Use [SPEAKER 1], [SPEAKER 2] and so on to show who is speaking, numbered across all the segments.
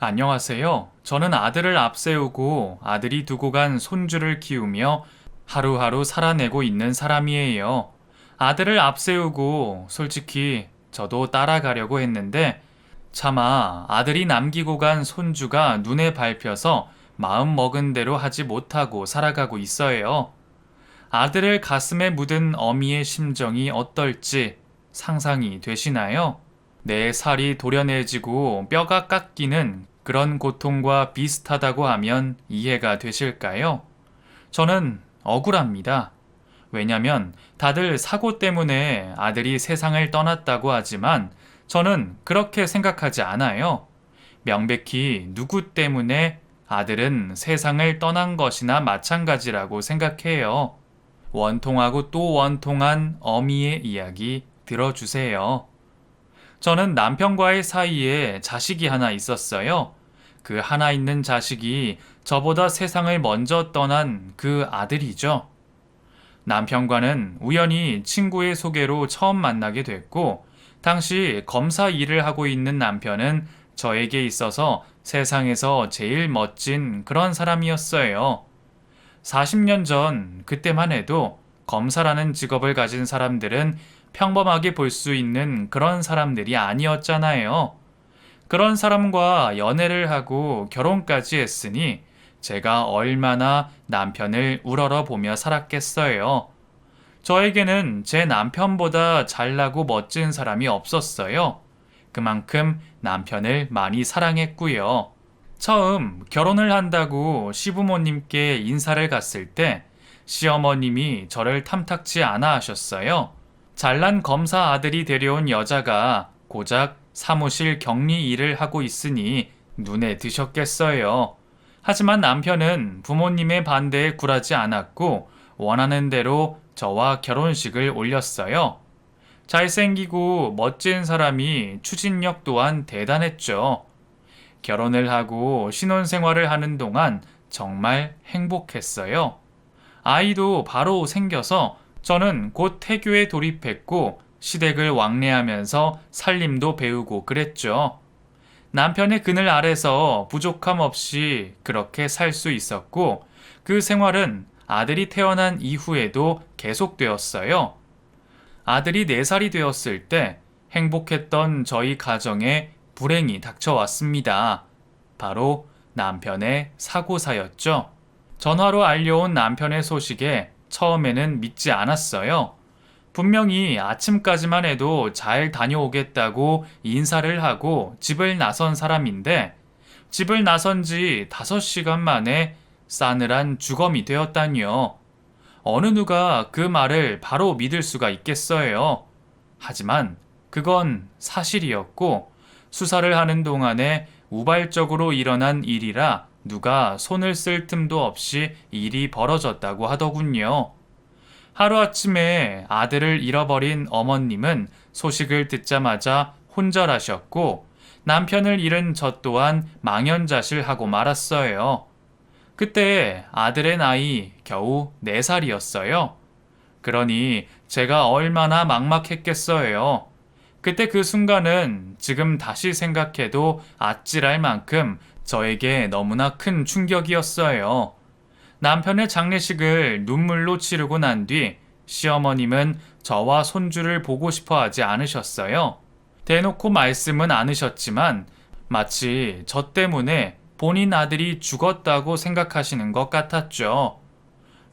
[SPEAKER 1] 안녕하세요. 저는 아들을 앞세우고 아들이 두고 간 손주를 키우며 하루하루 살아내고 있는 사람이에요. 아들을 앞세우고 솔직히 저도 따라가려고 했는데 차마 아들이 남기고 간 손주가 눈에 밟혀서 마음 먹은 대로 하지 못하고 살아가고 있어요. 아들을 가슴에 묻은 어미의 심정이 어떨지 상상이 되시나요? 내 살이 도려내지고 뼈가 깎이는 그런 고통과 비슷하다고 하면 이해가 되실까요? 저는 억울합니다. 왜냐면 다들 사고 때문에 아들이 세상을 떠났다고 하지만 저는 그렇게 생각하지 않아요. 명백히 누구 때문에 아들은 세상을 떠난 것이나 마찬가지라고 생각해요. 원통하고 또 원통한 어미의 이야기 들어주세요. 저는 남편과의 사이에 자식이 하나 있었어요. 그 하나 있는 자식이 저보다 세상을 먼저 떠난 그 아들이죠. 남편과는 우연히 친구의 소개로 처음 만나게 됐고, 당시 검사 일을 하고 있는 남편은 저에게 있어서 세상에서 제일 멋진 그런 사람이었어요. 40년 전 그때만 해도 검사라는 직업을 가진 사람들은 평범하게 볼 수 있는 그런 사람들이 아니었잖아요. 그런 사람과 연애를 하고 결혼까지 했으니 제가 얼마나 남편을 우러러 보며 살았겠어요. 저에게는 제 남편보다 잘나고 멋진 사람이 없었어요. 그만큼 남편을 많이 사랑했고요. 처음 결혼을 한다고 시부모님께 인사를 갔을 때 시어머님이 저를 탐탁지 않아 하셨어요. 잘난 검사 아들이 데려온 여자가 고작 사무실 격리 일을 하고 있으니 눈에 드셨겠어요. 하지만 남편은 부모님의 반대에 굴하지 않았고 원하는 대로 저와 결혼식을 올렸어요. 잘생기고 멋진 사람이 추진력 또한 대단했죠. 결혼을 하고 신혼생활을 하는 동안 정말 행복했어요. 아이도 바로 생겨서 저는 곧 태교에 돌입했고 시댁을 왕래하면서 살림도 배우고 그랬죠. 남편의 그늘 아래서 부족함 없이 그렇게 살 수 있었고 그 생활은 아들이 태어난 이후에도 계속되었어요. 아들이 4살이 되었을 때 행복했던 저희 가정에 불행이 닥쳐왔습니다. 바로 남편의 사고사였죠. 전화로 알려온 남편의 소식에 처음에는 믿지 않았어요. 분명히 아침까지만 해도 잘 다녀오겠다고 인사를 하고 집을 나선 사람인데 집을 나선 지 5시간 만에 싸늘한 주검이 되었다니요. 어느 누가 그 말을 바로 믿을 수가 있겠어요. 하지만 그건 사실이었고 수사를 하는 동안에 우발적으로 일어난 일이라 누가 손을 쓸 틈도 없이 일이 벌어졌다고 하더군요. 하루아침에 아들을 잃어버린 어머님은 소식을 듣자마자 혼절하셨고 남편을 잃은 저 또한 망연자실하고 말았어요. 그때 아들의 나이 겨우 4살이었어요. 그러니 제가 얼마나 막막했겠어요. 그때 그 순간은 지금 다시 생각해도 아찔할 만큼 저에게 너무나 큰 충격이었어요. 남편의 장례식을 눈물로 치르고 난 뒤 시어머님은 저와 손주를 보고 싶어 하지 않으셨어요. 대놓고 말씀은 않으셨지만 마치 저 때문에 본인 아들이 죽었다고 생각하시는 것 같았죠.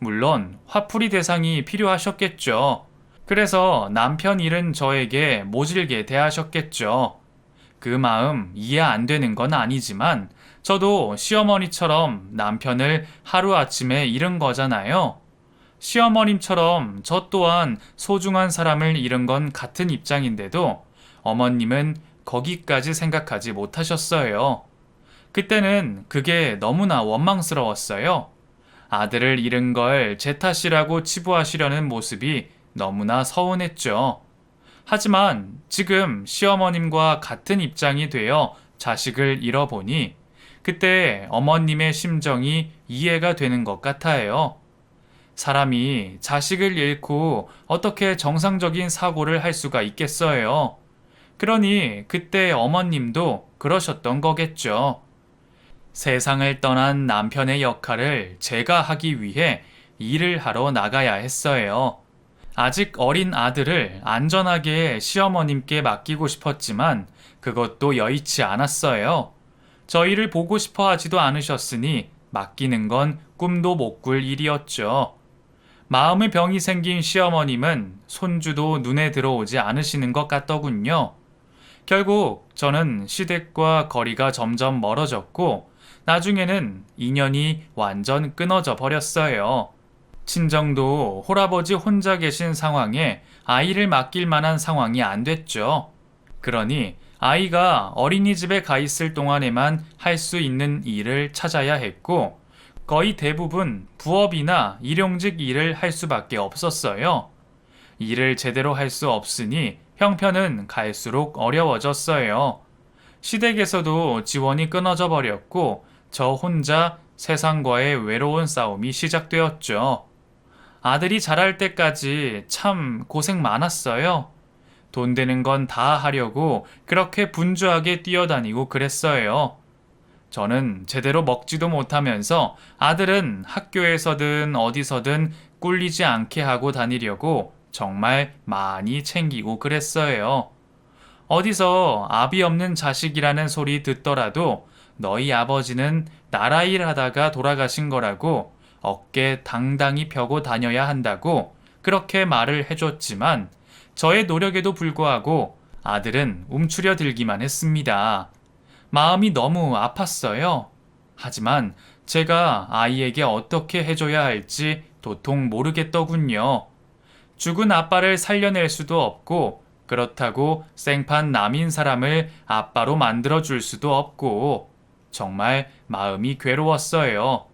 [SPEAKER 1] 물론 화풀이 대상이 필요하셨겠죠. 그래서 남편 잃은 저에게 모질게 대하셨겠죠. 그 마음 이해 안 되는 건 아니지만 저도 시어머니처럼 남편을 하루아침에 잃은 거잖아요. 시어머님처럼 저 또한 소중한 사람을 잃은 건 같은 입장인데도 어머님은 거기까지 생각하지 못하셨어요. 그때는 그게 너무나 원망스러웠어요. 아들을 잃은 걸 제 탓이라고 치부하시려는 모습이 너무나 서운했죠. 하지만 지금 시어머님과 같은 입장이 되어 자식을 잃어보니 그때 어머님의 심정이 이해가 되는 것 같아요. 사람이 자식을 잃고 어떻게 정상적인 사고를 할 수가 있겠어요. 그러니 그때 어머님도 그러셨던 거겠죠. 세상을 떠난 남편의 역할을 제가 하기 위해 일을 하러 나가야 했어요. 아직 어린 아들을 안전하게 시어머님께 맡기고 싶었지만 그것도 여의치 않았어요. 저희를 보고 싶어 하지도 않으셨으니 맡기는 건 꿈도 못 꿀 일이었죠. 마음의 병이 생긴 시어머님은 손주도 눈에 들어오지 않으시는 것 같더군요. 결국 저는 시댁과 거리가 점점 멀어졌고 나중에는 인연이 완전 끊어져 버렸어요. 친정도 홀아버지 혼자 계신 상황에 아이를 맡길 만한 상황이 안 됐죠. 그러니 아이가 어린이집에 가 있을 동안에만 할 수 있는 일을 찾아야 했고 거의 대부분 부업이나 일용직 일을 할 수밖에 없었어요. 일을 제대로 할 수 없으니 형편은 갈수록 어려워졌어요. 시댁에서도 지원이 끊어져 버렸고 저 혼자 세상과의 외로운 싸움이 시작되었죠. 아들이 자랄 때까지 참 고생 많았어요. 돈 되는 건 다 하려고 그렇게 분주하게 뛰어다니고 그랬어요. 저는 제대로 먹지도 못하면서 아들은 학교에서든 어디서든 꿀리지 않게 하고 다니려고 정말 많이 챙기고 그랬어요. 어디서 아비 없는 자식이라는 소리 듣더라도 너희 아버지는 나라 일 하다가 돌아가신 거라고 어깨 당당히 펴고 다녀야 한다고 그렇게 말을 해줬지만 저의 노력에도 불구하고 아들은 움츠려 들기만 했습니다. 마음이 너무 아팠어요. 하지만 제가 아이에게 어떻게 해줘야 할지 도통 모르겠더군요. 죽은 아빠를 살려낼 수도 없고 그렇다고 생판 남인 사람을 아빠로 만들어줄 수도 없고 정말 마음이 괴로웠어요.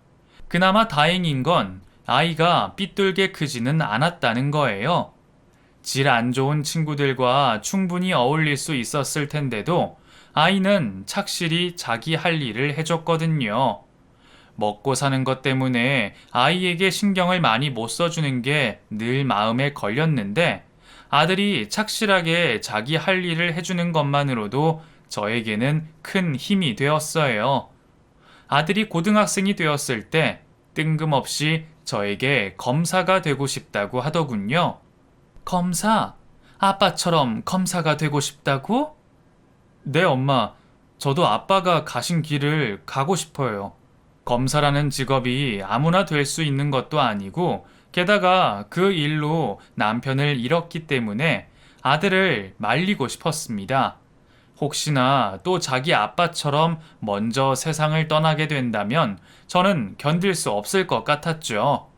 [SPEAKER 1] 그나마 다행인 건 아이가 삐뚤게 크지는 않았다는 거예요. 질 안 좋은 친구들과 충분히 어울릴 수 있었을 텐데도 아이는 착실히 자기 할 일을 해줬거든요. 먹고 사는 것 때문에 아이에게 신경을 많이 못 써주는 게 늘 마음에 걸렸는데 아들이 착실하게 자기 할 일을 해주는 것만으로도 저에게는 큰 힘이 되었어요. 아들이 고등학생이 되었을 때 뜬금없이 저에게 검사가 되고 싶다고 하더군요. 검사? 아빠처럼 검사가 되고 싶다고? 네, 엄마. 저도 아빠가 가신 길을 가고 싶어요. 검사라는 직업이 아무나 될 수 있는 것도 아니고, 게다가 그 일로 남편을 잃었기 때문에 아들을 말리고 싶었습니다. 혹시나 또 자기 아빠처럼 먼저 세상을 떠나게 된다면 저는 견딜 수 없을 것 같았죠.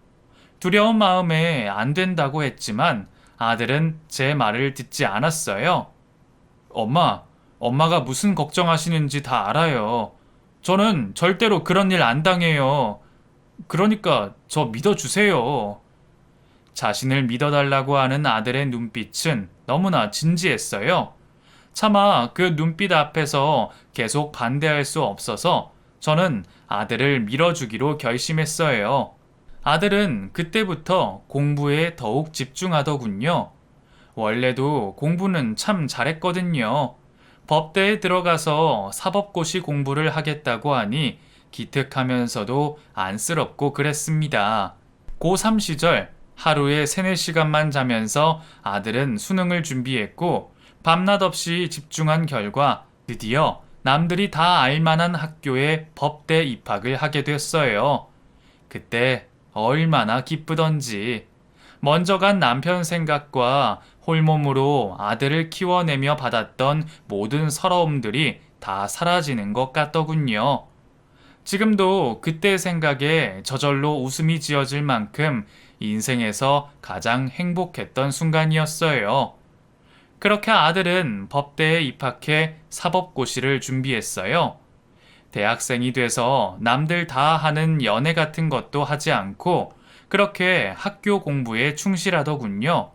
[SPEAKER 1] 두려운 마음에 안 된다고 했지만 아들은 제 말을 듣지 않았어요. 엄마가 무슨 걱정하시는지 다 알아요. 저는 절대로 그런 일 안 당해요. 그러니까 저 믿어주세요. 자신을 믿어달라고 하는 아들의 눈빛은 너무나 진지했어요. 차마 그 눈빛 앞에서 계속 반대할 수 없어서 저는 아들을 밀어주기로 결심했어요. 아들은 그때부터 공부에 더욱 집중하더군요. 원래도 공부는 참 잘했거든요. 법대에 들어가서 사법고시 공부를 하겠다고 하니 기특하면서도 안쓰럽고 그랬습니다. 고3 시절 하루에 3, 4시간만 자면서 아들은 수능을 준비했고 밤낮 없이 집중한 결과 드디어 남들이 다 알만한 학교에 법대 입학을 하게 됐어요. 그때 얼마나 기쁘던지. 먼저 간 남편 생각과 홀몸으로 아들을 키워내며 받았던 모든 서러움들이 다 사라지는 것 같더군요. 지금도 그때 생각에 저절로 웃음이 지어질 만큼 인생에서 가장 행복했던 순간이었어요. 그렇게 아들은 법대에 입학해 사법고시를 준비했어요. 대학생이 돼서 남들 다 하는 연애 같은 것도 하지 않고 그렇게 학교 공부에 충실하더군요.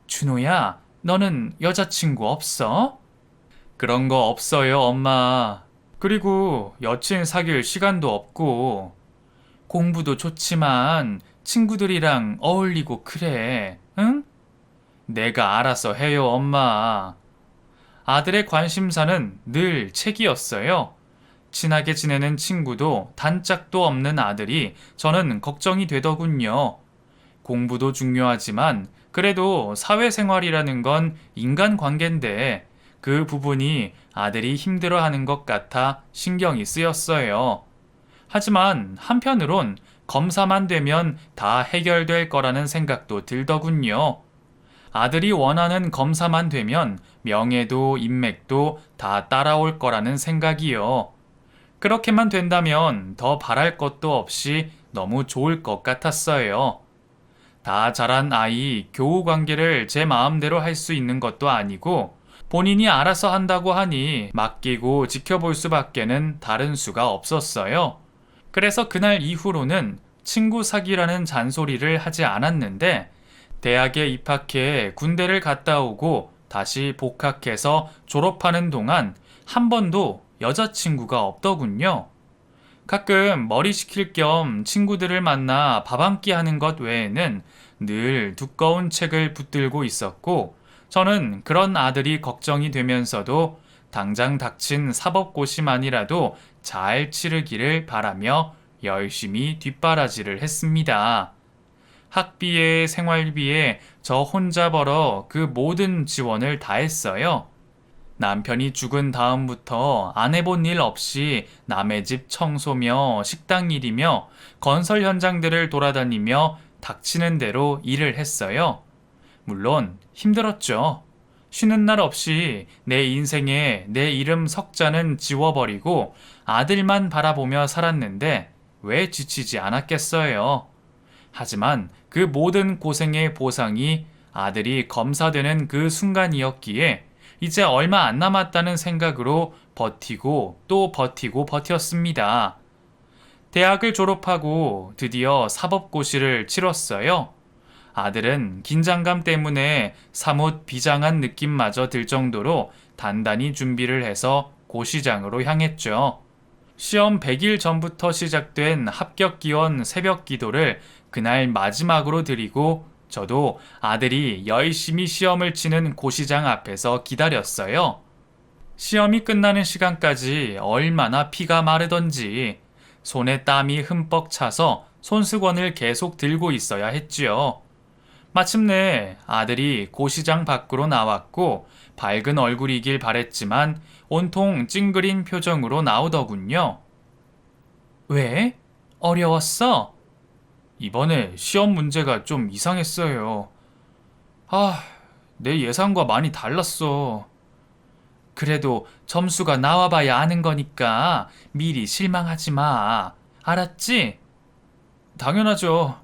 [SPEAKER 1] 준호야, 너는 여자친구 없어? 그런 거 없어요, 엄마. 그리고 여친 사귈 시간도 없고. 공부도 좋지만 친구들이랑 어울리고 그래, 응? 내가 알아서 해요, 엄마. 아들의 관심사는 늘 책이었어요. 친하게 지내는 친구도 단짝도 없는 아들이 저는 걱정이 되더군요. 공부도 중요하지만 그래도 사회생활이라는 건 인간관계인데 그 부분이 아들이 힘들어하는 것 같아 신경이 쓰였어요. 하지만 한편으론 검사만 되면 다 해결될 거라는 생각도 들더군요. 아들이 원하는 검사만 되면 명예도 인맥도 다 따라올 거라는 생각이요. 그렇게만 된다면 더 바랄 것도 없이 너무 좋을 것 같았어요. 다 자란 아이 교우 관계를 제 마음대로 할 수 있는 것도 아니고 본인이 알아서 한다고 하니 맡기고 지켜볼 수밖에는 다른 수가 없었어요. 그래서 그날 이후로는 친구 사귀라는 잔소리를 하지 않았는데 대학에 입학해 군대를 갔다 오고 다시 복학해서 졸업하는 동안 한 번도 여자친구가 없더군요. 가끔 머리 식힐 겸 친구들을 만나 밥 한 끼 하는 것 외에는 늘 두꺼운 책을 붙들고 있었고 저는 그런 아들이 걱정이 되면서도 당장 닥친 사법고시만이라도 잘 치르기를 바라며 열심히 뒷바라지를 했습니다. 학비에 생활비에 저 혼자 벌어 그 모든 지원을 다 했어요. 남편이 죽은 다음부터 안 해본 일 없이 남의 집 청소며 식당 일이며 건설 현장들을 돌아다니며 닥치는 대로 일을 했어요. 물론 힘들었죠. 쉬는 날 없이 내 인생에 내 이름 석자는 지워버리고 아들만 바라보며 살았는데 왜 지치지 않았겠어요. 하지만 그 모든 고생의 보상이 아들이 검사되는 그 순간이었기에 이제 얼마 안 남았다는 생각으로 버티고 또 버티고 버텼습니다. 대학을 졸업하고 드디어 사법고시를 치렀어요. 아들은 긴장감 때문에 사뭇 비장한 느낌마저 들 정도로 단단히 준비를 해서 고시장으로 향했죠. 시험 100일 전부터 시작된 합격 기원 새벽 기도를 그날 마지막으로 드리고 저도 아들이 열심히 시험을 치는 고시장 앞에서 기다렸어요. 시험이 끝나는 시간까지 얼마나 피가 마르던지 손에 땀이 흠뻑 차서 손수건을 계속 들고 있어야 했지요. 마침내 아들이 고시장 밖으로 나왔고 밝은 얼굴이길 바랬지만 온통 찡그린 표정으로 나오더군요. 왜? 어려웠어? 이번에 시험 문제가 좀 이상했어요. 내 예상과 많이 달랐어. 그래도 점수가 나와봐야 아는 거니까 미리 실망하지 마. 알았지? 당연하죠.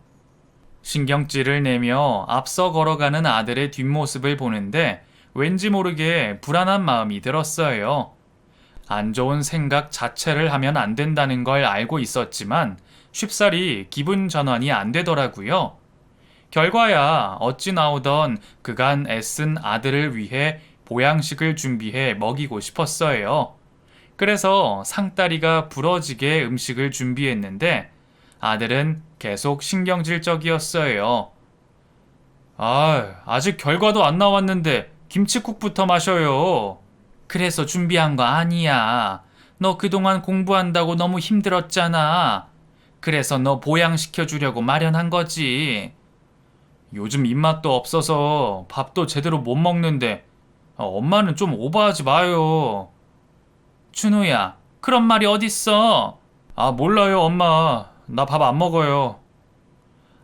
[SPEAKER 1] 신경질을 내며 앞서 걸어가는 아들의 뒷모습을 보는데 왠지 모르게 불안한 마음이 들었어요. 안 좋은 생각 자체를 하면 안 된다는 걸 알고 있었지만 쉽사리 기분 전환이 안 되더라고요. 결과야 어찌 나오던 그간 애쓴 아들을 위해 보양식을 준비해 먹이고 싶었어요. 그래서 상다리가 부러지게 음식을 준비했는데 아들은 계속 신경질적이었어요. 아직 결과도 안 나왔는데 김칫국부터 마셔요. 그래서 준비한 거 아니야. 너 그동안 공부한다고 너무 힘들었잖아. 그래서 너 보양시켜주려고 마련한 거지. 요즘 입맛도 없어서 밥도 제대로 못 먹는데 엄마는 좀 오버하지 마요. 준호야, 그런 말이 어딨어? 몰라요, 엄마. 나 밥 안 먹어요.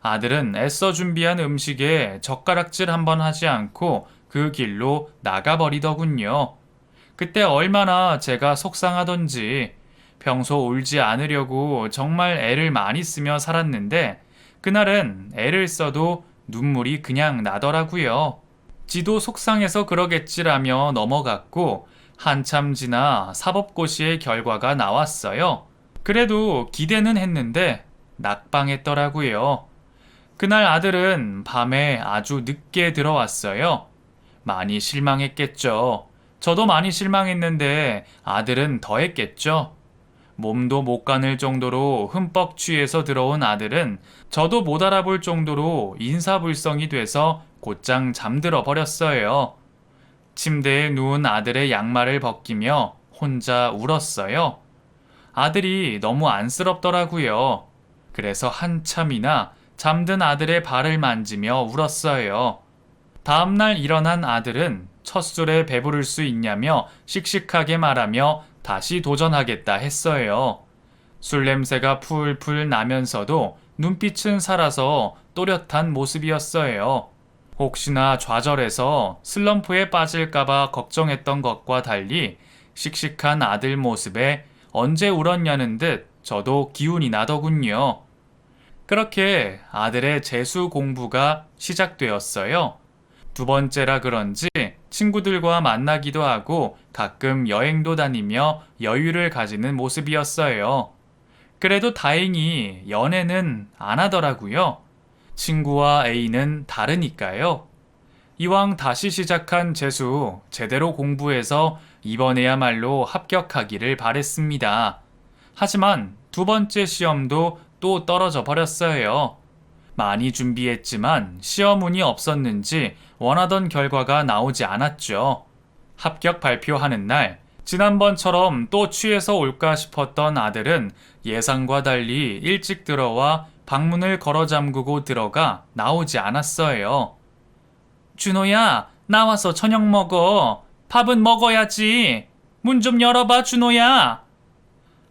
[SPEAKER 1] 아들은 애써 준비한 음식에 젓가락질 한번 하지 않고 그 길로 나가버리더군요. 그때 얼마나 제가 속상하던지 평소 울지 않으려고 정말 애를 많이 쓰며 살았는데 그날은 애를 써도 눈물이 그냥 나더라고요. 지도 속상해서 그러겠지라며 넘어갔고 한참 지나 사법고시의 결과가 나왔어요. 그래도 기대는 했는데 낙방했더라고요. 그날 아들은 밤에 아주 늦게 들어왔어요. 많이 실망했겠죠. 저도 많이 실망했는데 아들은 더 했겠죠. 몸도 못 가눌 정도로 흠뻑 취해서 들어온 아들은 저도 못 알아볼 정도로 인사불성이 돼서 곧장 잠들어 버렸어요. 침대에 누운 아들의 양말을 벗기며 혼자 울었어요. 아들이 너무 안쓰럽더라고요. 그래서 한참이나 잠든 아들의 발을 만지며 울었어요. 다음날 일어난 아들은 첫 술에 배부를 수 있냐며 씩씩하게 말하며 다시 도전하겠다 했어요. 술 냄새가 풀풀 나면서도 눈빛은 살아서 또렷한 모습이었어요. 혹시나 좌절해서 슬럼프에 빠질까봐 걱정했던 것과 달리 씩씩한 아들 모습에 언제 울었냐는 듯 저도 기운이 나더군요. 그렇게 아들의 재수 공부가 시작되었어요. 두 번째라 그런지 친구들과 만나기도 하고 가끔 여행도 다니며 여유를 가지는 모습이었어요. 그래도 다행히 연애는 안 하더라고요. 친구와 A는 다르니까요. 이왕 다시 시작한 재수 제대로 공부해서 이번에야말로 합격하기를 바랬습니다. 하지만 두 번째 시험도 또 떨어져 버렸어요. 많이 준비했지만 시험 운이 없었는지 원하던 결과가 나오지 않았죠. 합격 발표하는 날, 지난번처럼 또 취해서 올까 싶었던 아들은 예상과 달리 일찍 들어와 방문을 걸어 잠그고 들어가 나오지 않았어요. 준호야, 나와서 저녁 먹어. 밥은 먹어야지. 문 좀 열어봐, 준호야.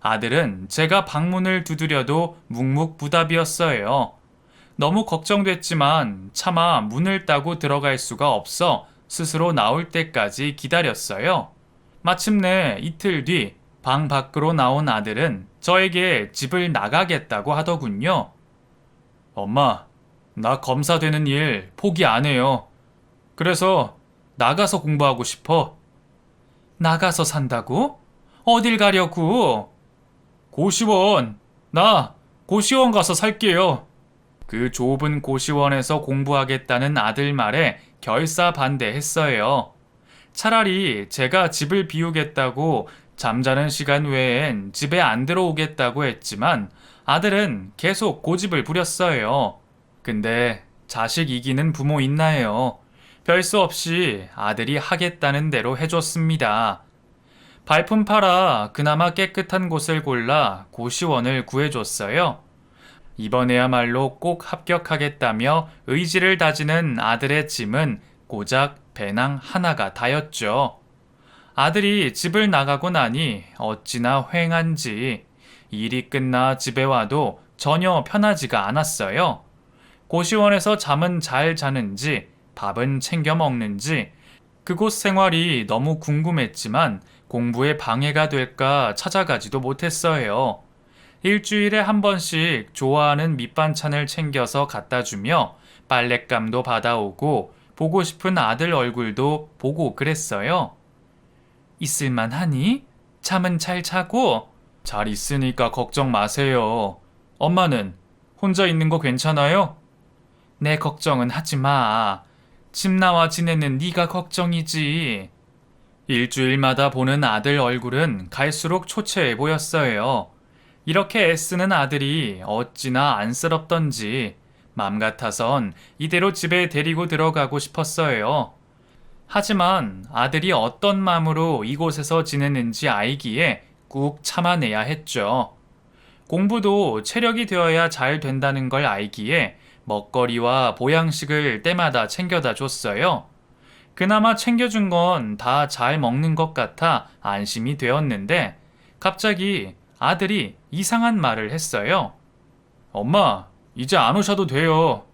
[SPEAKER 1] 아들은 제가 방문을 두드려도 묵묵부답이었어요. 너무 걱정됐지만 차마 문을 따고 들어갈 수가 없어 스스로 나올 때까지 기다렸어요. 마침내 이틀 뒤 방 밖으로 나온 아들은 저에게 집을 나가겠다고 하더군요. 엄마, 나 검사 되는 일 포기 안 해요. 그래서 나가서 공부하고 싶어. 나가서 산다고? 어딜 가려고? 고시원. 나 고시원 가서 살게요. 그 좁은 고시원에서 공부하겠다는 아들 말에 결사반대했어요. 차라리 제가 집을 비우겠다고 잠자는 시간 외엔 집에 안 들어오겠다고 했지만 아들은 계속 고집을 부렸어요. 근데 자식 이기는 부모 있나요? 별 수 없이 아들이 하겠다는 대로 해줬습니다. 발품 팔아 그나마 깨끗한 곳을 골라 고시원을 구해줬어요. 이번에야말로 꼭 합격하겠다며 의지를 다지는 아들의 짐은 고작 배낭 하나가 다였죠. 아들이 집을 나가고 나니 어찌나 휑한지 일이 끝나 집에 와도 전혀 편하지가 않았어요. 고시원에서 잠은 잘 자는지 밥은 챙겨 먹는지 그곳 생활이 너무 궁금했지만 공부에 방해가 될까 찾아가지도 못했어요. 일주일에 한 번씩 좋아하는 밑반찬을 챙겨서 갖다 주며 빨랫감도 받아오고 보고 싶은 아들 얼굴도 보고 그랬어요. 있을만 하니? 잠은 잘 자고? 잘 있으니까 걱정 마세요. 엄마는 혼자 있는 거 괜찮아요? 내 걱정은 하지 마. 집 나와 지내는 네가 걱정이지. 일주일마다 보는 아들 얼굴은 갈수록 초췌해 보였어요. 이렇게 애쓰는 아들이 어찌나 안쓰럽던지 맘 같아선 이대로 집에 데리고 들어가고 싶었어요. 하지만 아들이 어떤 마음으로 이곳에서 지내는지 알기에 꾹 참아내야 했죠. 공부도 체력이 되어야 잘 된다는 걸 알기에 먹거리와 보양식을 때마다 챙겨다 줬어요. 그나마 챙겨준 건 다 잘 먹는 것 같아 안심이 되었는데 갑자기 아들이 이상한 말을 했어요. 엄마, 이제 안 오셔도 돼요.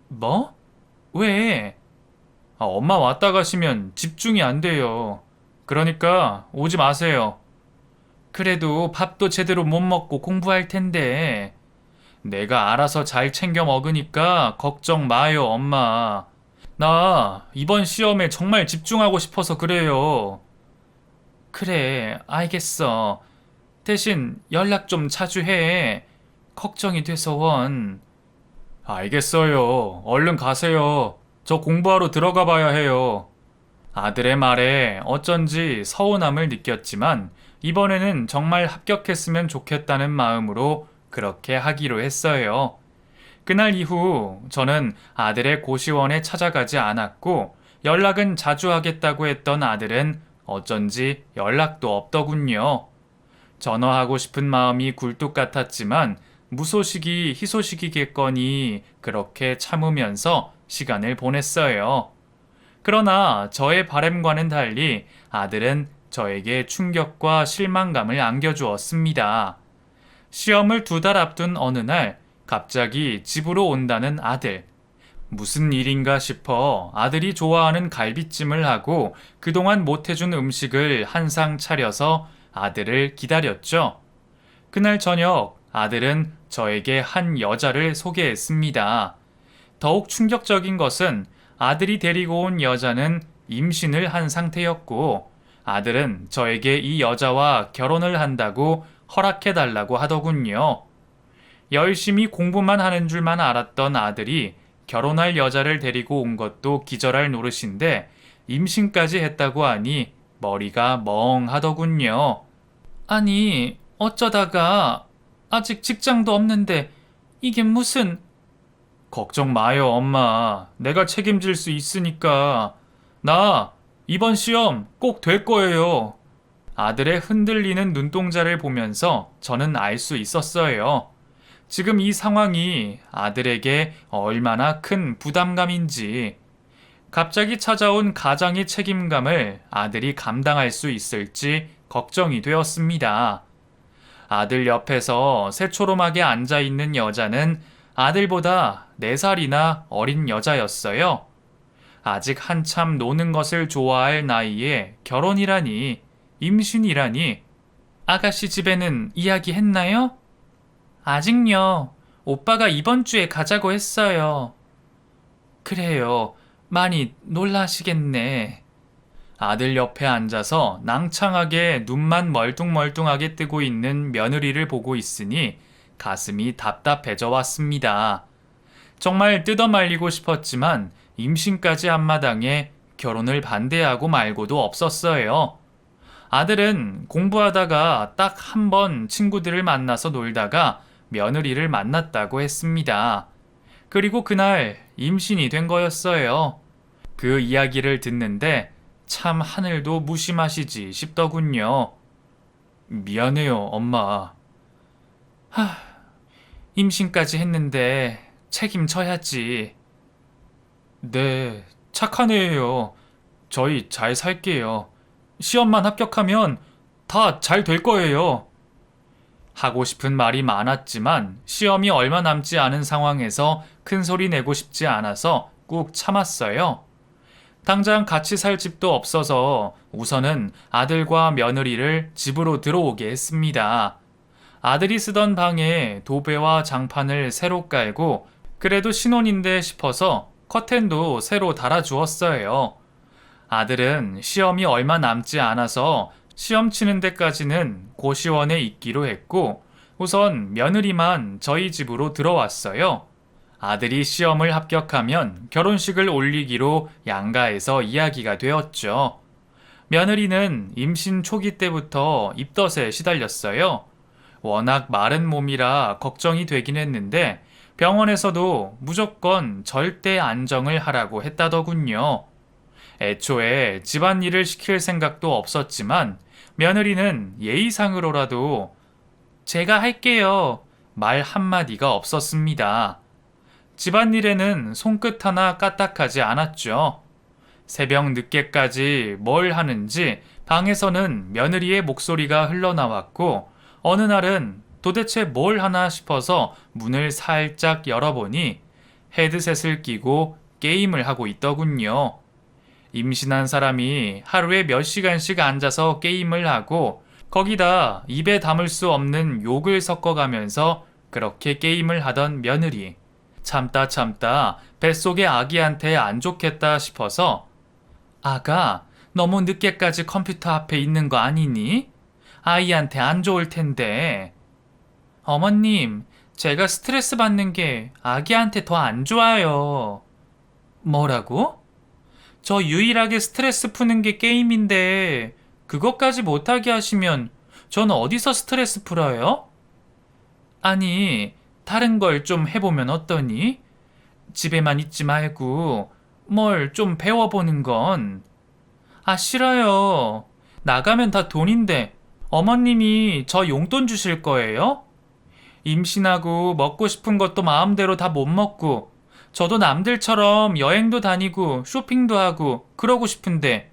[SPEAKER 1] 뭐? 왜? 엄마 왔다 가시면 집중이 안 돼요. 그러니까 오지 마세요. 그래도 밥도 제대로 못 먹고 공부할 텐데. 내가 알아서 잘 챙겨 먹으니까 걱정 마요, 엄마. 나 이번 시험에 정말 집중하고 싶어서 그래요. 그래, 알겠어. 대신 연락 좀 자주 해. 걱정이 돼서 원. 알겠어요. 얼른 가세요. 저 공부하러 들어가 봐야 해요. 아들의 말에 어쩐지 서운함을 느꼈지만 이번에는 정말 합격했으면 좋겠다는 마음으로 그렇게 하기로 했어요. 그날 이후 저는 아들의 고시원에 찾아가지 않았고 연락은 자주 하겠다고 했던 아들은 어쩐지 연락도 없더군요. 전화하고 싶은 마음이 굴뚝 같았지만 무소식이 희소식이겠거니 그렇게 참으면서 시간을 보냈어요. 그러나 저의 바람과는 달리 아들은 저에게 충격과 실망감을 안겨주었습니다. 시험을 2달 앞둔 어느 날 갑자기 집으로 온다는 아들. 무슨 일인가 싶어 아들이 좋아하는 갈비찜을 하고 그동안 못해준 음식을 한 상 차려서 아들을 기다렸죠. 그날 저녁 아들은 저에게 한 여자를 소개했습니다. 더욱 충격적인 것은 아들이 데리고 온 여자는 임신을 한 상태였고 아들은 저에게 이 여자와 결혼을 한다고 허락해달라고 하더군요. 열심히 공부만 하는 줄만 알았던 아들이 결혼할 여자를 데리고 온 것도 기절할 노릇인데 임신까지 했다고 하니 머리가 멍하더군요. 아니, 어쩌다가 아직 직장도 없는데 이게 무슨... 걱정 마요, 엄마. 내가 책임질 수 있으니까. 나 이번 시험 꼭 될 거예요. 아들의 흔들리는 눈동자를 보면서 저는 알 수 있었어요. 지금 이 상황이 아들에게 얼마나 큰 부담감인지, 갑자기 찾아온 가장의 책임감을 아들이 감당할 수 있을지 걱정이 되었습니다. 아들 옆에서 새초롬하게 앉아있는 여자는 아들보다 4살이나 어린 여자였어요. 아직 한참 노는 것을 좋아할 나이에 결혼이라니, 임신이라니. 아가씨 집에는 이야기했나요? 아직요. 오빠가 이번 주에 가자고 했어요. 그래요. 많이 놀라시겠네. 아들 옆에 앉아서 낭창하게 눈만 멀뚱멀뚱하게 뜨고 있는 며느리를 보고 있으니 가슴이 답답해져 왔습니다. 정말 뜯어말리고 싶었지만 임신까지 한 마당에 결혼을 반대하고 말고도 없었어요. 아들은 공부하다가 딱 한 번 친구들을 만나서 놀다가 며느리를 만났다고 했습니다. 그리고 그날 임신이 된 거였어요. 그 이야기를 듣는데 참 하늘도 무심하시지 싶더군요. 미안해요, 엄마. 임신까지 했는데 책임져야지. 네, 착한 애예요. 저희 잘 살게요. 시험만 합격하면 다 잘 될 거예요. 하고 싶은 말이 많았지만 시험이 얼마 남지 않은 상황에서 큰 소리 내고 싶지 않아서 꾹 참았어요. 당장 같이 살 집도 없어서 우선은 아들과 며느리를 집으로 들어오게 했습니다. 아들이 쓰던 방에 도배와 장판을 새로 깔고 그래도 신혼인데 싶어서 커튼도 새로 달아주었어요. 아들은 시험이 얼마 남지 않아서 시험 치는 데까지는 고시원에 있기로 했고 우선 며느리만 저희 집으로 들어왔어요. 아들이 시험을 합격하면 결혼식을 올리기로 양가에서 이야기가 되었죠. 며느리는 임신 초기 때부터 입덧에 시달렸어요. 워낙 마른 몸이라 걱정이 되긴 했는데 병원에서도 무조건 절대 안정을 하라고 했다더군요. 애초에 집안일을 시킬 생각도 없었지만 며느리는 예의상으로라도 제가 할게요. 말 한마디가 없었습니다. 집안일에는 손끝 하나 까딱하지 않았죠. 새벽 늦게까지 뭘 하는지 방에서는 며느리의 목소리가 흘러나왔고 어느 날은 도대체 뭘 하나 싶어서 문을 살짝 열어보니 헤드셋을 끼고 게임을 하고 있더군요. 임신한 사람이 하루에 몇 시간씩 앉아서 게임을 하고 거기다 입에 담을 수 없는 욕을 섞어가면서 그렇게 게임을 하던 며느리. 참다 뱃속의 아기한테 안 좋겠다 싶어서 아가, 너무 늦게까지 컴퓨터 앞에 있는 거 아니니? 아이한테 안 좋을 텐데. 어머님, 제가 스트레스 받는 게 아기한테 더 안 좋아요. 뭐라고? 저 유일하게 스트레스 푸는 게 게임인데 그것까지 못하게 하시면 전 어디서 스트레스 풀어요? 아니, 다른 걸 좀 해보면 어떠니? 집에만 있지 말고 뭘 좀 배워보는 건. 아, 싫어요. 나가면 다 돈인데 어머님이 저 용돈 주실 거예요? 임신하고 먹고 싶은 것도 마음대로 다 못 먹고, 저도 남들처럼 여행도 다니고 쇼핑도 하고 그러고 싶은데,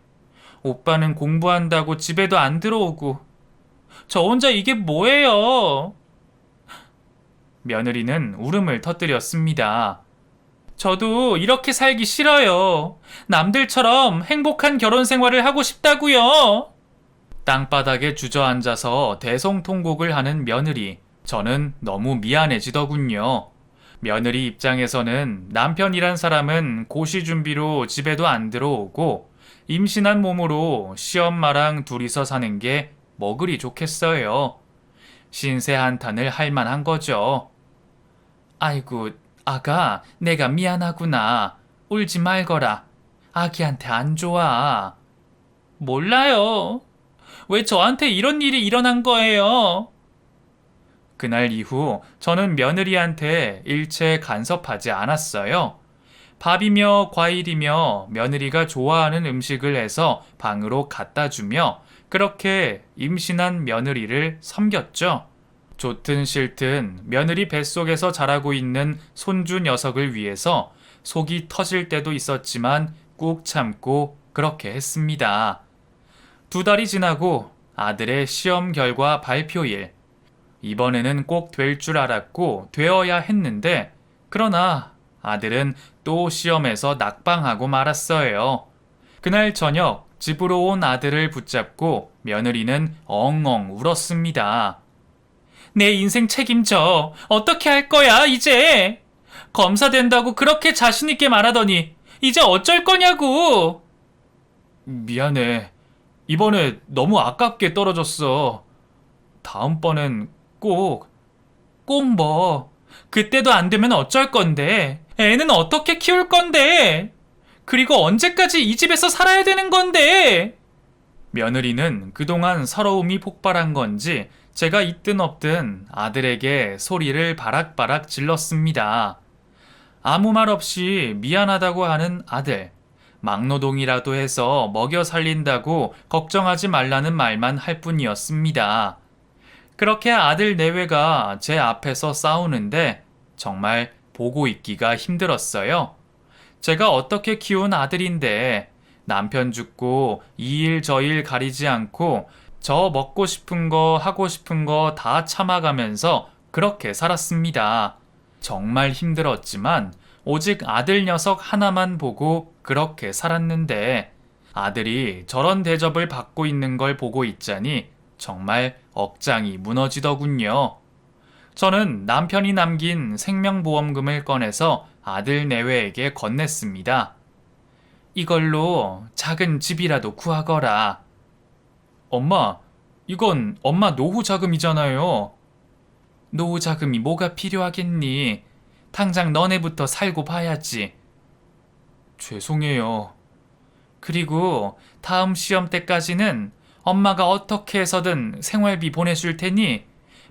[SPEAKER 1] 오빠는 공부한다고 집에도 안 들어오고, 저 혼자 이게 뭐예요? 며느리는 울음을 터뜨렸습니다. 저도 이렇게 살기 싫어요. 남들처럼 행복한 결혼 생활을 하고 싶다고요. 땅바닥에 주저앉아서 대성통곡을 하는 며느리. 저는 너무 미안해지더군요. 며느리 입장에서는 남편이란 사람은 고시 준비로 집에도 안 들어오고 임신한 몸으로 시엄마랑 둘이서 사는 게 뭐 그리 좋겠어요. 신세 한탄을 할 만한 거죠. 아이고, 아가, 내가 미안하구나. 울지 말거라. 아기한테 안 좋아. 몰라요. 왜 저한테 이런 일이 일어난 거예요? 그날 이후 저는 며느리한테 일체 간섭하지 않았어요. 밥이며 과일이며 며느리가 좋아하는 음식을 해서 방으로 갖다 주며 그렇게 임신한 며느리를 섬겼죠. 좋든 싫든 며느리 뱃속에서 자라고 있는 손주 녀석을 위해서 속이 터질 때도 있었지만 꾹 참고 그렇게 했습니다. 2달이 지나고 아들의 시험 결과 발표일. 이번에는 꼭 될 줄 알았고 되어야 했는데, 그러나 아들은 또 시험에서 낙방하고 말았어요. 그날 저녁 집으로 온 아들을 붙잡고 며느리는 엉엉 울었습니다. 내 인생 책임져. 어떻게 할 거야, 이제? 검사 된다고 그렇게 자신있게 말하더니 이제 어쩔 거냐고. 미안해. 이번에 너무 아깝게 떨어졌어. 다음번엔 꼭 뭐. 그때도 안 되면 어쩔 건데. 애는 어떻게 키울 건데. 그리고 언제까지 이 집에서 살아야 되는 건데. 며느리는 그동안 서러움이 폭발한 건지 제가 있든 없든 아들에게 소리를 바락바락 질렀습니다. 아무 말 없이 미안하다고 하는 아들. 막노동이라도 해서 먹여 살린다고 걱정하지 말라는 말만 할 뿐이었습니다. 그렇게 아들 내외가 제 앞에서 싸우는데 정말 보고 있기가 힘들었어요. 제가 어떻게 키운 아들인데 남편 죽고 이 일 저 일 가리지 않고 저 먹고 싶은 거 하고 싶은 거 다 참아가면서 그렇게 살았습니다. 정말 힘들었지만 오직 아들 녀석 하나만 보고 그렇게 살았는데 아들이 저런 대접을 받고 있는 걸 보고 있자니 정말 억장이 무너지더군요. 저는 남편이 남긴 생명보험금을 꺼내서 아들 내외에게 건넸습니다. 이걸로 작은 집이라도 구하거라. 엄마, 이건 엄마 노후 자금이잖아요. 노후 자금이 뭐가 필요하겠니? 당장 너네부터 살고 봐야지. 죄송해요. 그리고 다음 시험 때까지는 엄마가 어떻게 해서든 생활비 보내줄 테니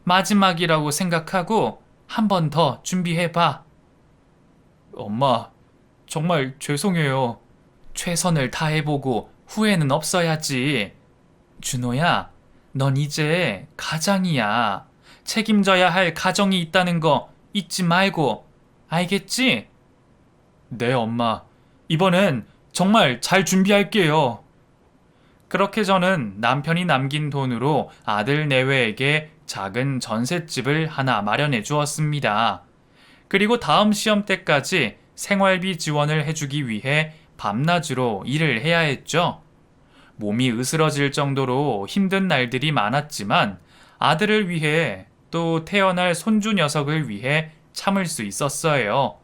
[SPEAKER 1] 마지막이라고 생각하고 한 번 더 준비해봐. 엄마, 정말 죄송해요. 최선을 다해보고 후회는 없어야지. 준호야, 넌 이제 가장이야. 책임져야 할 가정이 있다는 거 잊지 말고, 알겠지? 네, 엄마. 이번엔 정말 잘 준비할게요. 그렇게 저는 남편이 남긴 돈으로 아들 내외에게 작은 전셋집을 하나 마련해 주었습니다. 그리고 다음 시험 때까지 생활비 지원을 해주기 위해 밤낮으로 일을 해야 했죠. 몸이 으스러질 정도로 힘든 날들이 많았지만 아들을 위해 또 태어날 손주 녀석을 위해 참을 수 있었어요.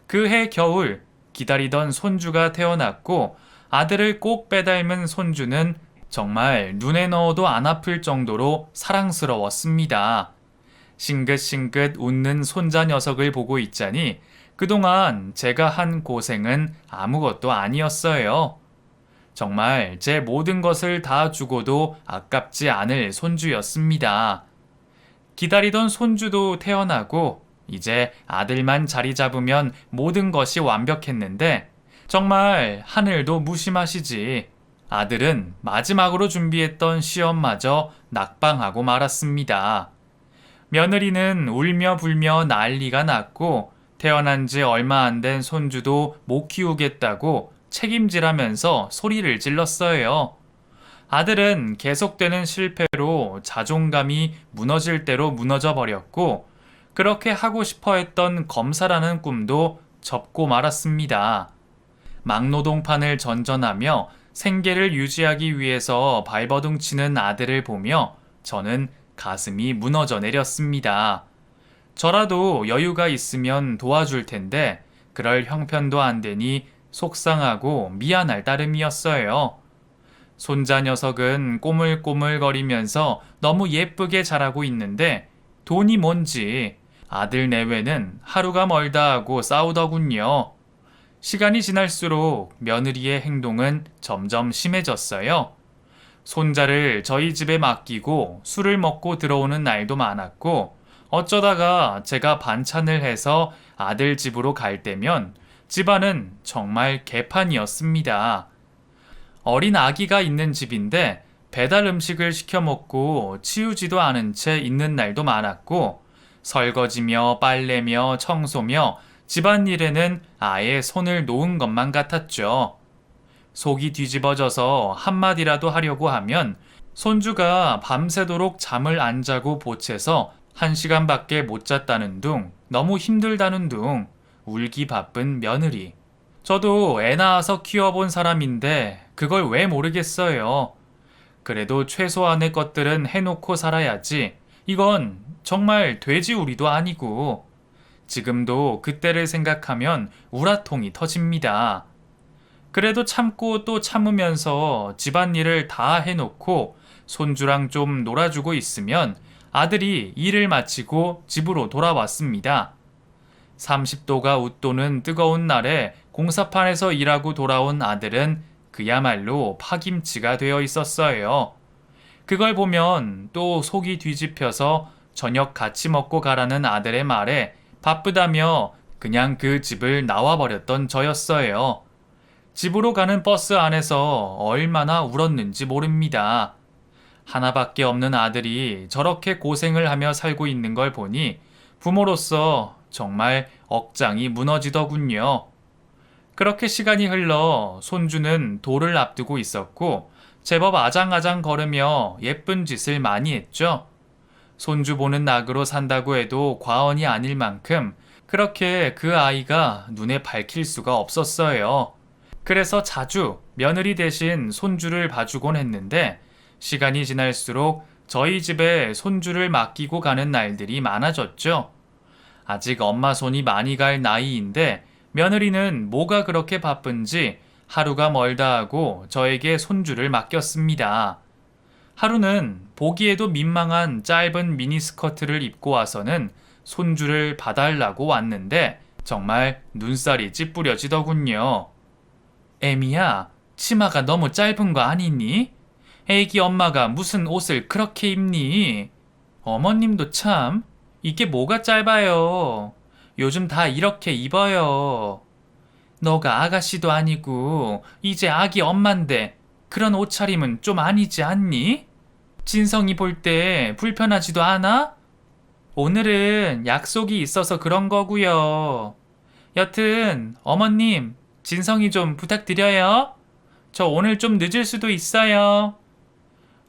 [SPEAKER 1] 그해 겨울 기다리던 손주가 태어났고 아들을 꼭 빼닮은 손주는 정말 눈에 넣어도 안 아플 정도로 사랑스러웠습니다. 싱긋싱긋 웃는 손자 녀석을 보고 있자니 그동안 제가 한 고생은 아무것도 아니었어요. 정말 제 모든 것을 다 주고도 아깝지 않을 손주였습니다. 기다리던 손주도 태어나고 이제 아들만 자리 잡으면 모든 것이 완벽했는데 정말 하늘도 무심하시지. 아들은 마지막으로 준비했던 시험마저 낙방하고 말았습니다. 며느리는 울며 불며 난리가 났고 태어난 지 얼마 안 된 손주도 못 키우겠다고 책임지라면서 소리를 질렀어요. 아들은 계속되는 실패로 자존감이 무너질 대로 무너져 버렸고 그렇게 하고 싶어 했던 검사라는 꿈도 접고 말았습니다. 막노동판을 전전하며 생계를 유지하기 위해서 발버둥 치는 아들을 보며 저는 가슴이 무너져 내렸습니다. 저라도 여유가 있으면 도와줄 텐데 그럴 형편도 안 되니 속상하고 미안할 따름이었어요. 손자 녀석은 꼬물꼬물거리면서 너무 예쁘게 자라고 있는데 돈이 뭔지 아들 내외는 하루가 멀다 하고 싸우더군요. 시간이 지날수록 며느리의 행동은 점점 심해졌어요. 손자를 저희 집에 맡기고 술을 먹고 들어오는 날도 많았고 어쩌다가 제가 반찬을 해서 아들 집으로 갈 때면 집안은 정말 개판이었습니다. 어린 아기가 있는 집인데 배달 음식을 시켜 먹고 치우지도 않은 채 있는 날도 많았고 설거지며 빨래며 청소며 집안일에는 아예 손을 놓은 것만 같았죠. 속이 뒤집어져서 한마디라도 하려고 하면 손주가 밤새도록 잠을 안 자고 보채서 1시간밖에 못 잤다는 둥, 너무 힘들다는 둥, 울기 바쁜 며느리. 저도 애 낳아서 키워본 사람인데 그걸 왜 모르겠어요. 그래도 최소한의 것들은 해놓고 살아야지. 이건 정말 돼지우리도 아니고. 지금도 그때를 생각하면 우라통이 터집니다. 그래도 참고 또 참으면서 집안일을 다 해놓고 손주랑 좀 놀아주고 있으면 아들이 일을 마치고 집으로 돌아왔습니다. 30도가 웃도는 뜨거운 날에 공사판에서 일하고 돌아온 아들은 그야말로 파김치가 되어 있었어요. 그걸 보면 또 속이 뒤집혀서 저녁 같이 먹고 가라는 아들의 말에 바쁘다며 그냥 그 집을 나와버렸던 저였어요. 집으로 가는 버스 안에서 얼마나 울었는지 모릅니다. 하나밖에 없는 아들이 저렇게 고생을 하며 살고 있는 걸 보니 부모로서 정말 억장이 무너지더군요. 그렇게 시간이 흘러 손주는 돌을 앞두고 있었고 제법 아장아장 걸으며 예쁜 짓을 많이 했죠. 손주 보는 낙으로 산다고 해도 과언이 아닐 만큼 그렇게 그 아이가 눈에 밝힐 수가 없었어요. 그래서 자주 며느리 대신 손주를 봐주곤 했는데 시간이 지날수록 저희 집에 손주를 맡기고 가는 날들이 많아졌죠. 아직 엄마 손이 많이 갈 나이인데 며느리는 뭐가 그렇게 바쁜지 하루가 멀다 하고 저에게 손주를 맡겼습니다. 하루는 보기에도 민망한 짧은 미니스커트를 입고 와서는 손주를 봐달라고 왔는데 정말 눈살이 찌푸려지더군요. 애미야, 치마가 너무 짧은 거 아니니? 애기 엄마가 무슨 옷을 그렇게 입니? 어머님도 참, 이게 뭐가 짧아요. 요즘 다 이렇게 입어요. 너가 아가씨도 아니고 이제 아기 엄만데 그런 옷차림은 좀 아니지 않니? 진성이 볼 때 불편하지도 않아? 오늘은 약속이 있어서 그런 거고요. 여튼 어머님, 진성이 좀 부탁드려요. 저 오늘 좀 늦을 수도 있어요.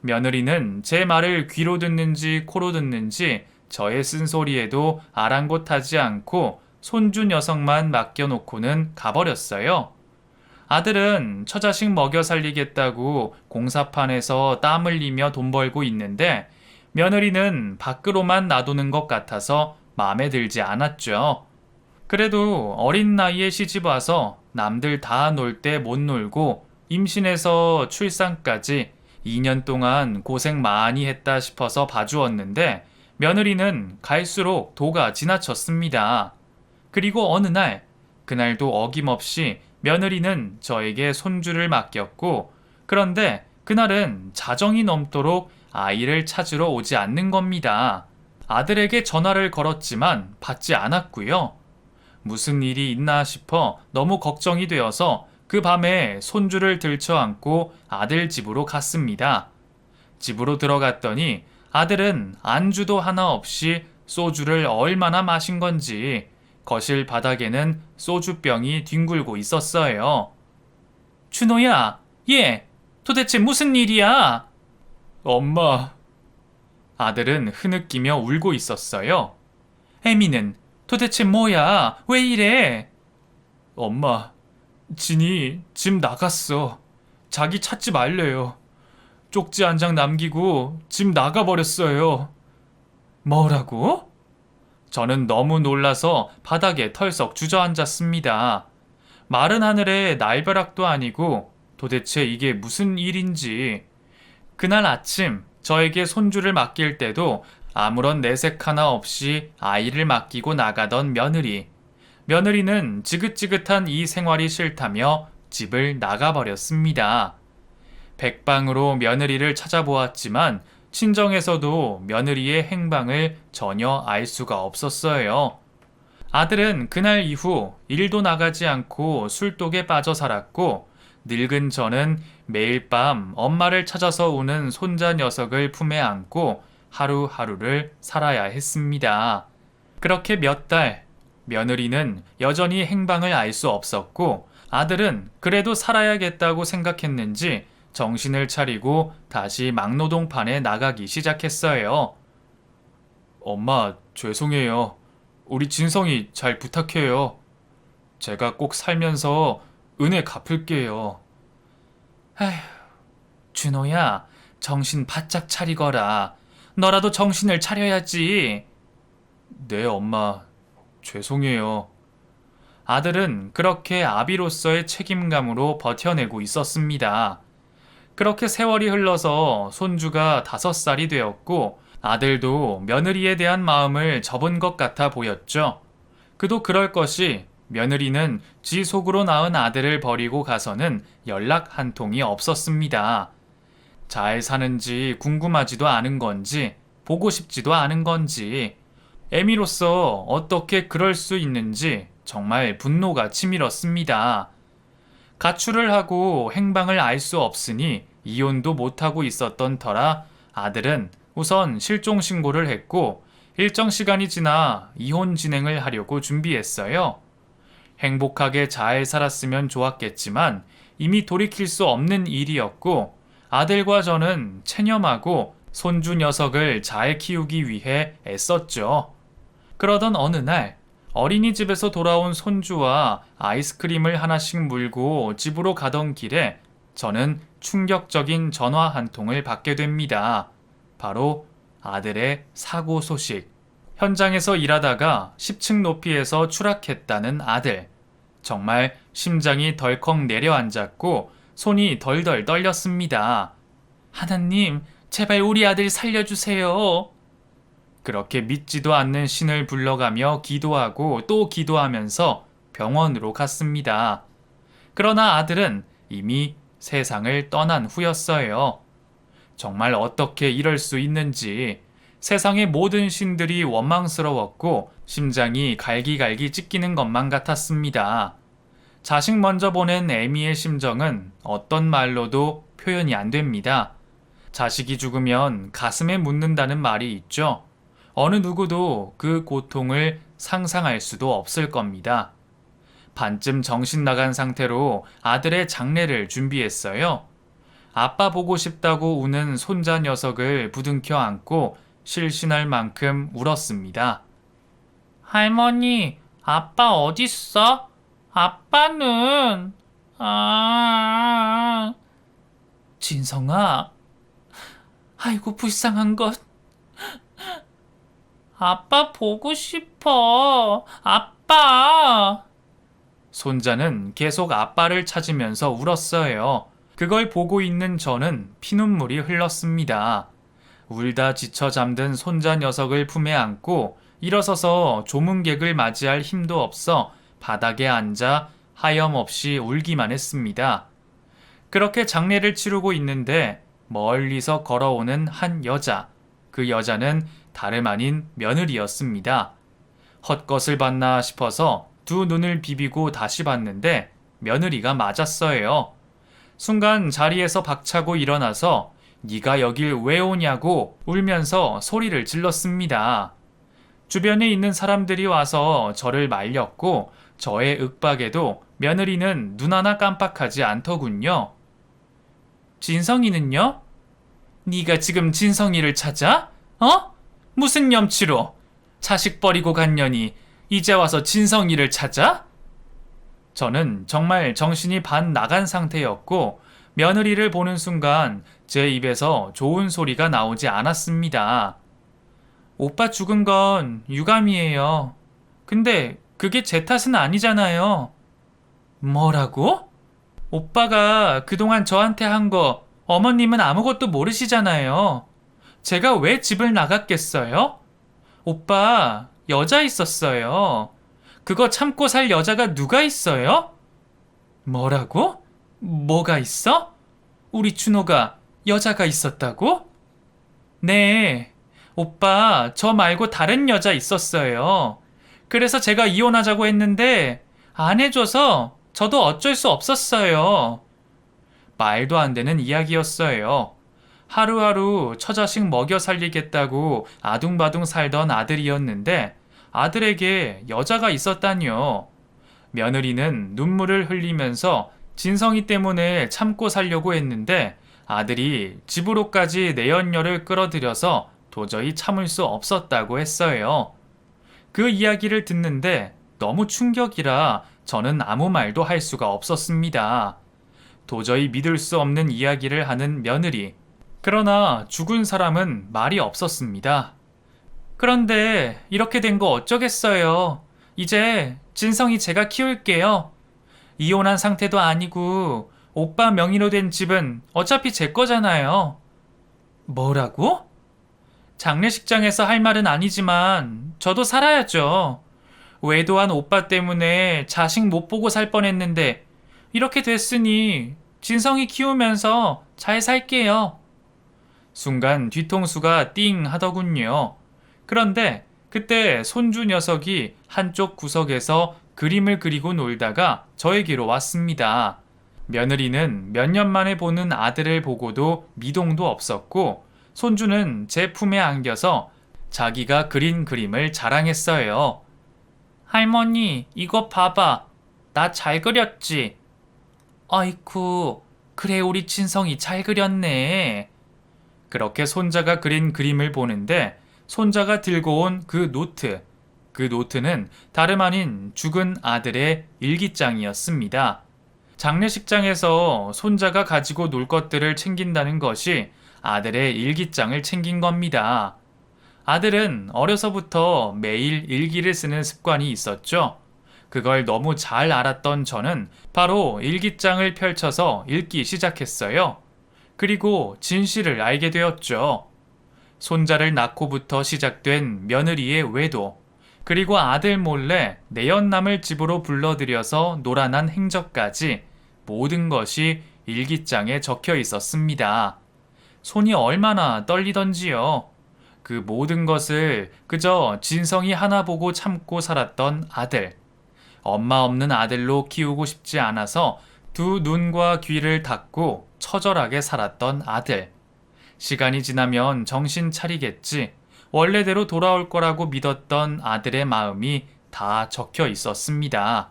[SPEAKER 1] 며느리는 제 말을 귀로 듣는지 코로 듣는지 저의 쓴소리에도 아랑곳하지 않고 손주 녀석만 맡겨놓고는 가버렸어요. 아들은 처자식 먹여 살리겠다고 공사판에서 땀 흘리며 돈 벌고 있는데 며느리는 밖으로만 놔두는 것 같아서 마음에 들지 않았죠. 그래도 어린 나이에 시집 와서 남들 다 놀 때 못 놀고 임신해서 출산까지 2년 동안 고생 많이 했다 싶어서 봐주었는데 며느리는 갈수록 도가 지나쳤습니다. 그리고 어느 날, 그날도 어김없이 며느리는 저에게 손주를 맡겼고 그런데 그날은 자정이 넘도록 아이를 찾으러 오지 않는 겁니다. 아들에게 전화를 걸었지만 받지 않았고요. 무슨 일이 있나 싶어 너무 걱정이 되어서 그 밤에 손주를 들쳐안고 아들 집으로 갔습니다. 집으로 들어갔더니 아들은 안주도 하나 없이 소주를 얼마나 마신 건지 거실 바닥에는 소주병이 뒹굴고 있었어요. 준호야, 얘 도대체 무슨 일이야? 엄마. 아들은 흐느끼며 울고 있었어요. 애미는 도대체 뭐야? 왜 이래? 엄마, 진이 집 나갔어. 자기 찾지 말래요. 쪽지 한 장 남기고 집 나가버렸어요. 뭐라고? 저는 너무 놀라서 바닥에 털썩 주저앉았습니다. 마른 하늘에 날벼락도 아니고 도대체 이게 무슨 일인지. 그날 아침 저에게 손주를 맡길 때도 아무런 내색 하나 없이 아이를 맡기고 나가던 며느리. 며느리는 지긋지긋한 이 생활이 싫다며 집을 나가버렸습니다. 백방으로 며느리를 찾아보았지만 친정에서도 며느리의 행방을 전혀 알 수가 없었어요. 아들은 그날 이후 일도 나가지 않고 술독에 빠져 살았고 늙은 저는 매일 밤 엄마를 찾아서 우는 손자 녀석을 품에 안고 하루하루를 살아야 했습니다. 그렇게 몇 달, 며느리는 여전히 행방을 알 수 없었고 아들은 그래도 살아야겠다고 생각했는지 정신을 차리고 다시 막노동판에 나가기 시작했어요. 엄마, 죄송해요. 우리 진성이 잘 부탁해요. 제가 꼭 살면서 은혜 갚을게요. 아휴, 준호야, 정신 바짝 차리거라. 너라도 정신을 차려야지. 네, 엄마. 죄송해요. 아들은 그렇게 아비로서의 책임감으로 버텨내고 있었습니다. 그렇게 세월이 흘러서 손주가 5살이 되었고 아들도 며느리에 대한 마음을 접은 것 같아 보였죠. 그도 그럴 것이 며느리는 지 속으로 낳은 아들을 버리고 가서는 연락 한 통이 없었습니다. 잘 사는지 궁금하지도 않은 건지 보고 싶지도 않은 건지 애미로서 어떻게 그럴 수 있는지 정말 분노가 치밀었습니다. 가출을 하고 행방을 알 수 없으니 이혼도 못하고 있었던 터라 아들은 우선 실종 신고를 했고 일정 시간이 지나 이혼 진행을 하려고 준비했어요. 행복하게 잘 살았으면 좋았겠지만 이미 돌이킬 수 없는 일이었고 아들과 저는 체념하고 손주 녀석을 잘 키우기 위해 애썼죠. 그러던 어느 날 어린이집에서 돌아온 손주와 아이스크림을 하나씩 물고 집으로 가던 길에 저는 충격적인 전화 한 통을 받게 됩니다. 바로 아들의 사고 소식. 현장에서 일하다가 10층 높이에서 추락했다는 아들. 정말 심장이 덜컥 내려앉았고 손이 덜덜 떨렸습니다. 하나님, 제발 우리 아들 살려주세요. 그렇게 믿지도 않는 신을 불러가며 기도하고 또 기도하면서 병원으로 갔습니다. 그러나 아들은 이미 세상을 떠난 후였어요. 정말 어떻게 이럴 수 있는지 세상의 모든 신들이 원망스러웠고 심장이 갈기갈기 찢기는 것만 같았습니다. 자식 먼저 보낸 애미의 심정은 어떤 말로도 표현이 안 됩니다. 자식이 죽으면 가슴에 묻는다는 말이 있죠. 어느 누구도 그 고통을 상상할 수도 없을 겁니다. 반쯤 정신 나간 상태로 아들의 장례를 준비했어요. 아빠 보고 싶다고 우는 손자 녀석을 부둥켜 안고 실신할 만큼 울었습니다. 할머니, 아빠 어딨어? 아빠는... 진성아, 아이고 불쌍한 것. 아빠 보고 싶어. 아빠. 손자는 계속 아빠를 찾으면서 울었어요. 그걸 보고 있는 저는 피눈물이 흘렀습니다. 울다 지쳐 잠든 손자 녀석을 품에 안고 일어서서 조문객을 맞이할 힘도 없어 바닥에 앉아 하염없이 울기만 했습니다. 그렇게 장례를 치르고 있는데 멀리서 걸어오는 한 여자. 그 여자는 다름 아닌 며느리였습니다. 헛것을 봤나 싶어서 두 눈을 비비고 다시 봤는데 며느리가 맞았어요. 순간 자리에서 박차고 일어나서 네가 여길 왜 오냐고 울면서 소리를 질렀습니다. 주변에 있는 사람들이 와서 저를 말렸고 저의 윽박에도 며느리는 눈 하나 깜빡하지 않더군요. 진성이는요? 네가 지금 진성이를 찾아? 어? 무슨 염치로? 자식 버리고 갔냐니 이제 와서 진성이를 찾아? 저는 정말 정신이 반 나간 상태였고 며느리를 보는 순간 제 입에서 좋은 소리가 나오지 않았습니다. 오빠 죽은 건 유감이에요. 근데 그게 제 탓은 아니잖아요. 뭐라고? 오빠가 그동안 저한테 한 거 어머님은 아무것도 모르시잖아요. 제가 왜 집을 나갔겠어요? 오빠 여자 있었어요. 그거 참고 살 여자가 누가 있어요? 뭐라고? 뭐가 있어? 우리 준호가 여자가 있었다고? 네. 오빠 저 말고 다른 여자 있었어요. 그래서 제가 이혼하자고 했는데 안 해줘서 저도 어쩔 수 없었어요. 말도 안 되는 이야기였어요. 하루하루 처자식 먹여 살리겠다고 아둥바둥 살던 아들이었는데 아들에게 여자가 있었다니요. 며느리는 눈물을 흘리면서 진성이 때문에 참고 살려고 했는데 아들이 집으로까지 내연녀를 끌어들여서 도저히 참을 수 없었다고 했어요. 그 이야기를 듣는데 너무 충격이라 저는 아무 말도 할 수가 없었습니다. 도저히 믿을 수 없는 이야기를 하는 며느리. 그러나 죽은 사람은 말이 없었습니다. 그런데 이렇게 된 거 어쩌겠어요. 이제 진성이 제가 키울게요. 이혼한 상태도 아니고 오빠 명의로 된 집은 어차피 제 거잖아요. 뭐라고? 장례식장에서 할 말은 아니지만 저도 살아야죠. 외도한 오빠 때문에 자식 못 보고 살 뻔했는데 이렇게 됐으니 진성이 키우면서 잘 살게요. 순간 뒤통수가 띵 하더군요. 그런데 그때 손주 녀석이 한쪽 구석에서 그림을 그리고 놀다가 저에게로 왔습니다. 며느리는 몇 년 만에 보는 아들을 보고도 미동도 없었고 손주는 제 품에 안겨서 자기가 그린 그림을 자랑했어요. 할머니, 이거 봐봐. 나 잘 그렸지? 아이쿠, 그래 우리 친성이 잘 그렸네. 그렇게 손자가 그린 그림을 보는데 손자가 들고 온 그 노트는 다름 아닌 죽은 아들의 일기장이었습니다. 장례식장에서 손자가 가지고 놀 것들을 챙긴다는 것이 아들의 일기장을 챙긴 겁니다. 아들은 어려서부터 매일 일기를 쓰는 습관이 있었죠. 그걸 너무 잘 알았던 저는 바로 일기장을 펼쳐서 읽기 시작했어요. 그리고 진실을 알게 되었죠. 손자를 낳고부터 시작된 며느리의 외도, 그리고 아들 몰래 내연남을 집으로 불러들여서 놀아난 행적까지 모든 것이 일기장에 적혀 있었습니다. 손이 얼마나 떨리던지요. 그 모든 것을 그저 진성이 하나 보고 참고 살았던 아들. 엄마 없는 아들로 키우고 싶지 않아서 두 눈과 귀를 닫고 처절하게 살았던 아들. 시간이 지나면 정신 차리겠지. 원래대로 돌아올 거라고 믿었던 아들의 마음이 다 적혀 있었습니다.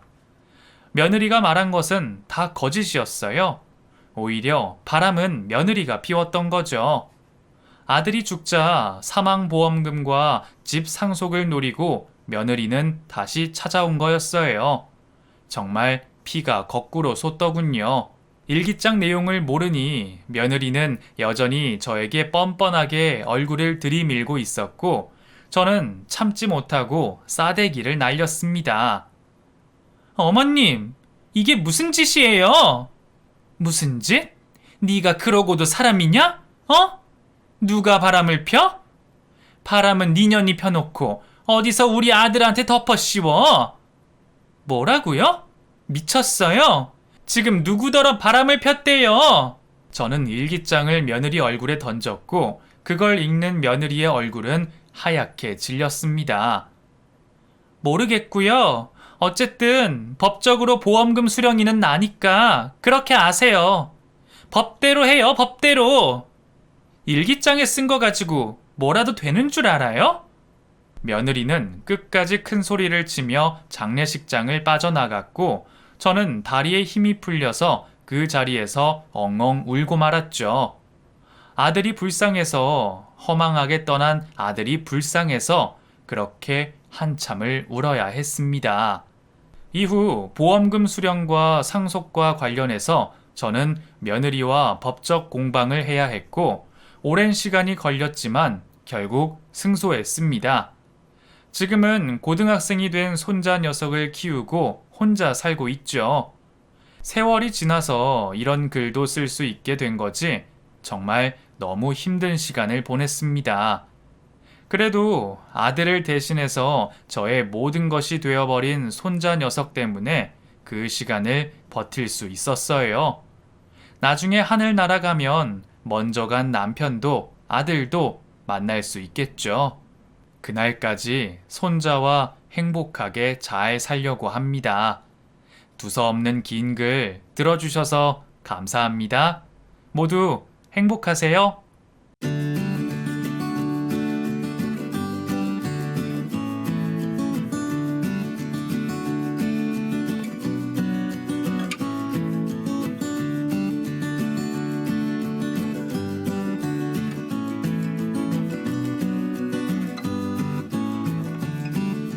[SPEAKER 1] 며느리가 말한 것은 다 거짓이었어요. 오히려 바람은 며느리가 피웠던 거죠. 아들이 죽자 사망보험금과 집 상속을 노리고 며느리는 다시 찾아온 거였어요. 정말 피가 거꾸로 솟더군요. 일기장 내용을 모르니 며느리는 여전히 저에게 뻔뻔하게 얼굴을 들이밀고 있었고 저는 참지 못하고 싸대기를 날렸습니다. 어머님, 이게 무슨 짓이에요? 무슨 짓? 네가 그러고도 사람이냐? 어? 누가 바람을 펴? 바람은 네 년이 펴놓고 어디서 우리 아들한테 덮어 씌워? 뭐라고요? 미쳤어요? 지금 누구더러 바람을 폈대요? 저는 일기장을 며느리 얼굴에 던졌고 그걸 읽는 며느리의 얼굴은 하얗게 질렸습니다. 모르겠고요. 어쨌든 법적으로 보험금 수령인은 나니까 그렇게 아세요. 법대로 해요, 법대로. 일기장에 쓴 거 가지고 뭐라도 되는 줄 알아요? 며느리는 끝까지 큰 소리를 치며 장례식장을 빠져나갔고 저는 다리에 힘이 풀려서 그 자리에서 엉엉 울고 말았죠. 아들이 불쌍해서, 허망하게 떠난 아들이 불쌍해서 그렇게 한참을 울어야 했습니다. 이후 보험금 수령과 상속과 관련해서 저는 며느리와 법적 공방을 해야 했고 오랜 시간이 걸렸지만 결국 승소했습니다. 지금은 고등학생이 된 손자 녀석을 키우고 혼자 살고 있죠. 세월이 지나서 이런 글도 쓸 수 있게 된 거지 정말 너무 힘든 시간을 보냈습니다. 그래도 아들을 대신해서 저의 모든 것이 되어버린 손자 녀석 때문에 그 시간을 버틸 수 있었어요. 나중에 하늘 날아가면 먼저 간 남편도 아들도 만날 수 있겠죠. 그날까지 손자와 행복하게 잘 살려고 합니다. 두서없는 긴 글 들어주셔서 감사합니다. 모두 행복하세요.